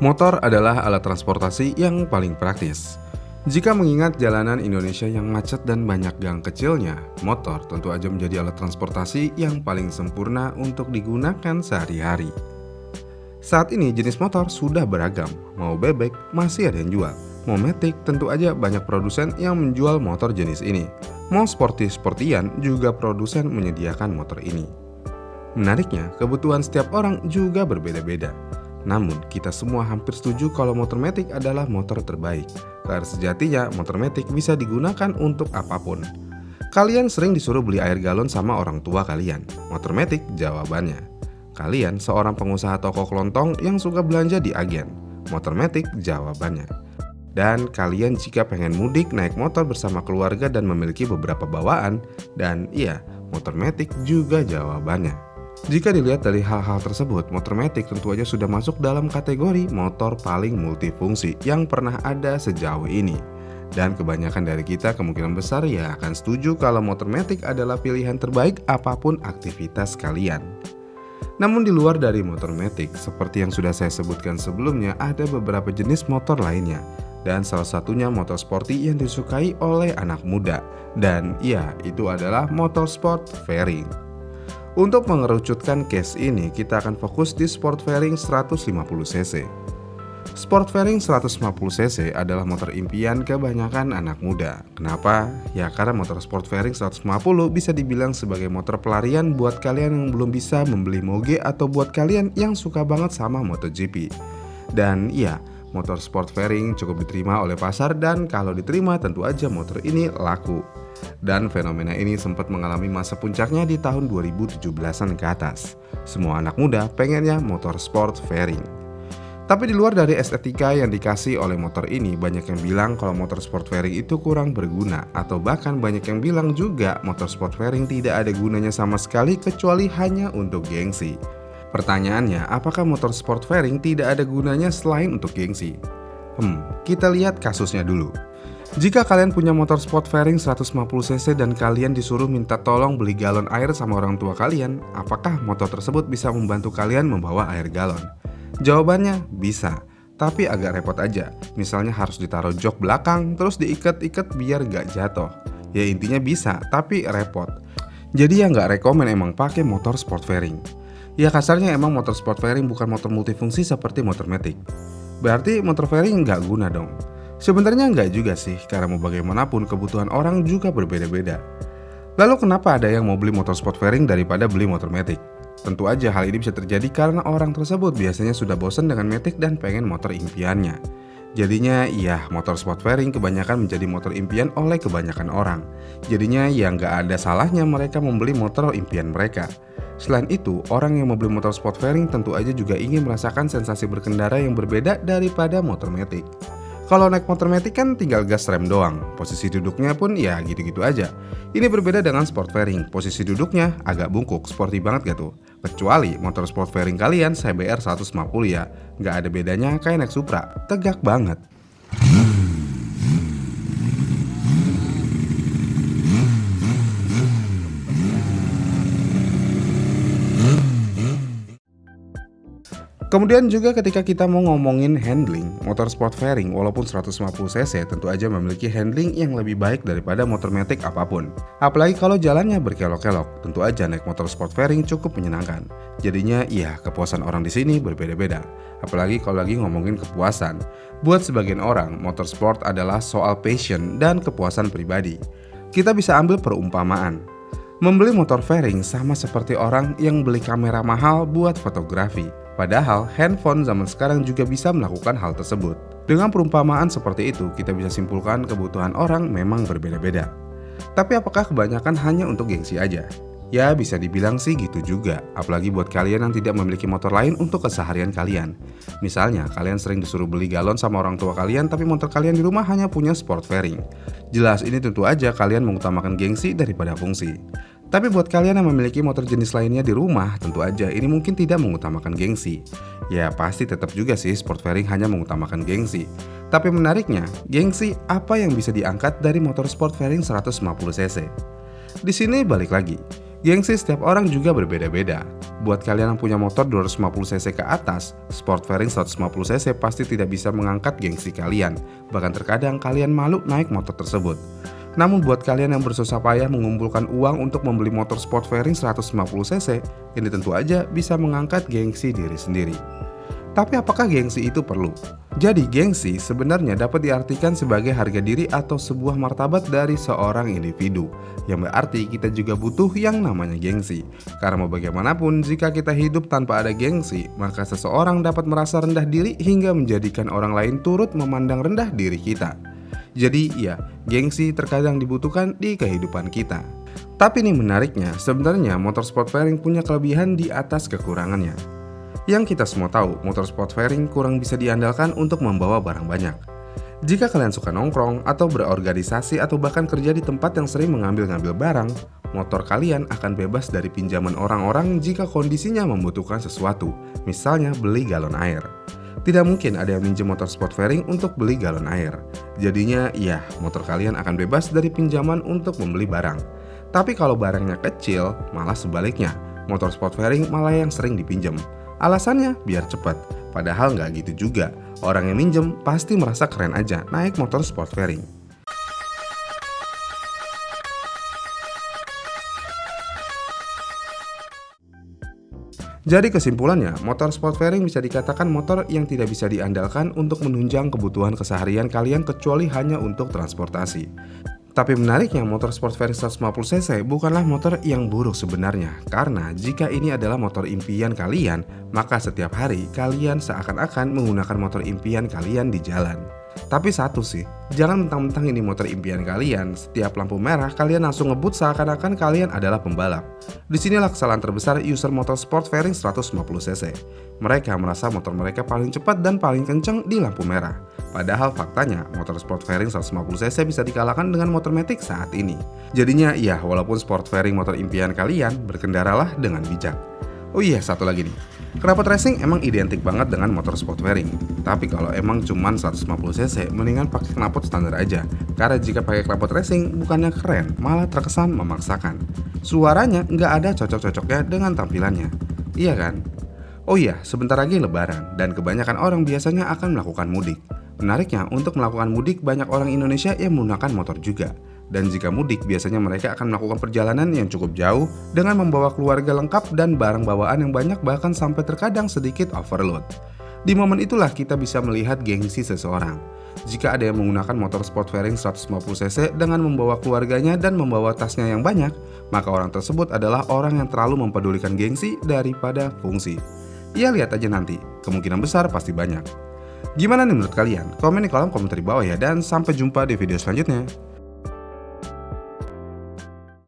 Motor adalah alat transportasi yang paling praktis. Jika mengingat jalanan Indonesia yang macet dan banyak gang kecilnya, motor tentu aja menjadi alat transportasi yang paling sempurna untuk digunakan sehari-hari. Saat ini jenis motor sudah beragam, mau bebek masih ada yang jual, mau matic tentu aja banyak produsen yang menjual motor jenis ini, mau sporty-sportian juga produsen menyediakan motor ini. Menariknya, kebutuhan setiap orang juga berbeda-beda. Namun, kita semua hampir setuju kalau motor matic adalah motor terbaik, karena sejatinya motor matic bisa digunakan untuk apapun. Kalian sering disuruh beli air galon sama orang tua kalian. Motor matic jawabannya. Kalian seorang pengusaha toko kelontong yang suka belanja di agen. Motor matic jawabannya. Dan kalian jika pengen mudik naik motor bersama keluarga dan memiliki beberapa bawaan, dan iya, motor matic juga jawabannya. Jika dilihat dari hal-hal tersebut, motor matic tentu aja sudah masuk dalam kategori motor paling multifungsi yang pernah ada sejauh ini. Dan kebanyakan dari kita kemungkinan besar ya akan setuju kalau motor matic adalah pilihan terbaik apapun aktivitas kalian. Namun di luar dari motor matic, seperti yang sudah saya sebutkan sebelumnya, ada beberapa jenis motor lainnya. Dan salah satunya motor sporty yang disukai oleh anak muda. Dan iya, itu adalah motor sport fairing. Untuk mengerucutkan case ini, kita akan fokus di sport fairing 150cc. Sport fairing 150cc adalah motor impian kebanyakan anak muda. Kenapa? Ya karena motor sport fairing 150 bisa dibilang sebagai motor pelarian buat kalian yang belum bisa membeli moge atau buat kalian yang suka banget sama MotoGP. Dan iya, motor sport fairing cukup diterima oleh pasar dan kalau diterima tentu aja motor ini laku. Dan fenomena ini sempat mengalami masa puncaknya di tahun 2017-an ke atas. Semua anak muda pengennya motor sport fairing. Tapi di luar dari estetika yang dikasih oleh motor ini, banyak yang bilang kalau motor sport fairing itu kurang berguna. Atau bahkan banyak yang bilang juga motor sport fairing tidak ada gunanya sama sekali kecuali hanya untuk gengsi. Pertanyaannya, apakah motor sport fairing tidak ada gunanya selain untuk gengsi? Kita lihat kasusnya dulu. Jika kalian punya motor sport fairing 150cc dan kalian disuruh minta tolong beli galon air sama orang tua kalian, apakah motor tersebut bisa membantu kalian membawa air galon? Jawabannya bisa, tapi agak repot aja. Misalnya harus ditaruh jok belakang, terus diikat-ikat biar gak jatuh. Ya intinya bisa, tapi repot. Jadi ya gak rekomen emang pakai motor sport fairing. Ya kasarnya emang motor sport fairing bukan motor multifungsi seperti motor matic. Berarti motor fairing gak guna dong. Sebenarnya enggak juga sih, karena mau bagaimanapun kebutuhan orang juga berbeda-beda. Lalu kenapa ada yang mau beli motor sport fairing daripada beli motor matic? Tentu aja hal ini bisa terjadi karena orang tersebut biasanya sudah bosan dengan matic dan pengen motor impiannya. Jadinya iya, motor sport fairing kebanyakan menjadi motor impian oleh kebanyakan orang. Jadinya ya nggak ada salahnya mereka membeli motor impian mereka. Selain itu, orang yang membeli motor sport fairing tentu aja juga ingin merasakan sensasi berkendara yang berbeda daripada motor matic. Kalau naik motor matic kan tinggal gas rem doang, posisi duduknya pun ya gitu-gitu aja. Ini berbeda dengan sport fairing, posisi duduknya agak bungkuk, sporty banget gak tuh? Kecuali motor sport fairing kalian CBR 150 ya, gak ada bedanya kayak naik Supra, tegak banget. Kemudian juga ketika kita mau ngomongin handling, motor sport fairing walaupun 150cc tentu aja memiliki handling yang lebih baik daripada motor matic apapun. Apalagi kalau jalannya berkelok-kelok, tentu aja naik motor sport fairing cukup menyenangkan. Jadinya iya, kepuasan orang di sini berbeda-beda. Apalagi kalau lagi ngomongin kepuasan. Buat sebagian orang, motor sport adalah soal passion dan kepuasan pribadi. Kita bisa ambil perumpamaan. Membeli motor fairing sama seperti orang yang beli kamera mahal buat fotografi. Padahal handphone zaman sekarang juga bisa melakukan hal tersebut. Dengan perumpamaan seperti itu, kita bisa simpulkan kebutuhan orang memang berbeda-beda. Tapi apakah kebanyakan hanya untuk gengsi aja? Ya bisa dibilang sih gitu juga, apalagi buat kalian yang tidak memiliki motor lain untuk keseharian kalian. Misalnya, kalian sering disuruh beli galon sama orang tua kalian tapi motor kalian di rumah hanya punya sport fairing. Jelas ini tentu aja kalian mengutamakan gengsi daripada fungsi. Tapi buat kalian yang memiliki motor jenis lainnya di rumah, tentu aja ini mungkin tidak mengutamakan gengsi. Ya pasti tetap juga sih sport fairing hanya mengutamakan gengsi. Tapi menariknya, gengsi apa yang bisa diangkat dari motor sport fairing 150cc? Di sini balik lagi, gengsi setiap orang juga berbeda-beda. Buat kalian yang punya motor 250cc ke atas, sport fairing 150cc pasti tidak bisa mengangkat gengsi kalian. Bahkan terkadang kalian malu naik motor tersebut. Namun buat kalian yang bersusah payah mengumpulkan uang untuk membeli motor sport fairing 150cc, ini tentu aja bisa mengangkat gengsi diri sendiri. Tapi apakah gengsi itu perlu? Jadi gengsi sebenarnya dapat diartikan sebagai harga diri atau sebuah martabat dari seorang individu. Yang berarti kita juga butuh yang namanya gengsi. Karena mau bagaimanapun jika kita hidup tanpa ada gengsi, maka seseorang dapat merasa rendah diri hingga menjadikan orang lain turut memandang rendah diri kita. Jadi ya, gengsi terkadang dibutuhkan di kehidupan kita. Tapi nih menariknya, sebenarnya motor sport fairing punya kelebihan di atas kekurangannya. Yang kita semua tahu, motor sport fairing kurang bisa diandalkan untuk membawa barang banyak. Jika kalian suka nongkrong atau berorganisasi atau bahkan kerja di tempat yang sering mengambil-ngambil barang, motor kalian akan bebas dari pinjaman orang-orang jika kondisinya membutuhkan sesuatu, misalnya beli galon air. Tidak mungkin ada yang minjem motor sport fairing untuk beli galon air. Jadinya, ya, motor kalian akan bebas dari pinjaman untuk membeli barang. Tapi kalau barangnya kecil, malah sebaliknya, motor sport fairing malah yang sering dipinjam. Alasannya biar cepat, padahal nggak gitu juga. Orang yang minjem pasti merasa keren aja naik motor sport fairing. Jadi kesimpulannya, motor sport fairing bisa dikatakan motor yang tidak bisa diandalkan untuk menunjang kebutuhan keseharian kalian kecuali hanya untuk transportasi. Tapi menariknya, motor sport fairing 150cc bukanlah motor yang buruk sebenarnya. Karena jika ini adalah motor impian kalian, maka setiap hari kalian seakan-akan menggunakan motor impian kalian di jalan. Tapi satu sih, jangan mentang-mentang ini motor impian kalian, setiap lampu merah kalian langsung ngebut seakan-akan kalian adalah pembalap. Disinilah kesalahan terbesar user motor sport fairing 150cc. Mereka merasa motor mereka paling cepat dan paling kencang di lampu merah. Padahal faktanya, motor sport fairing 150cc bisa dikalahkan dengan motor matic saat ini. Jadinya ya, walaupun sport fairing motor impian kalian, berkendaralah dengan bijak. Oh iya, satu lagi nih. Knalpot racing emang identik banget dengan motor sport fairing. Tapi kalau emang cuman 150cc, mendingan pakai knalpot standar aja. Karena jika pakai knalpot racing, bukannya keren, malah terkesan memaksakan. Suaranya nggak ada cocok-cocoknya dengan tampilannya. Iya kan? Oh iya, sebentar lagi lebaran, dan kebanyakan orang biasanya akan melakukan mudik. Menariknya, untuk melakukan mudik banyak orang Indonesia yang menggunakan motor juga. Dan jika mudik, biasanya mereka akan melakukan perjalanan yang cukup jauh dengan membawa keluarga lengkap dan barang bawaan yang banyak, bahkan sampai terkadang sedikit overload. Di momen itulah kita bisa melihat gengsi seseorang. Jika ada yang menggunakan motor sport fairing 150cc dengan membawa keluarganya dan membawa tasnya yang banyak, maka orang tersebut adalah orang yang terlalu mempedulikan gengsi daripada fungsi. Ya lihat aja nanti, kemungkinan besar pasti banyak. Gimana nih menurut kalian? Komen di kolom komentar di bawah ya, dan sampai jumpa di video selanjutnya.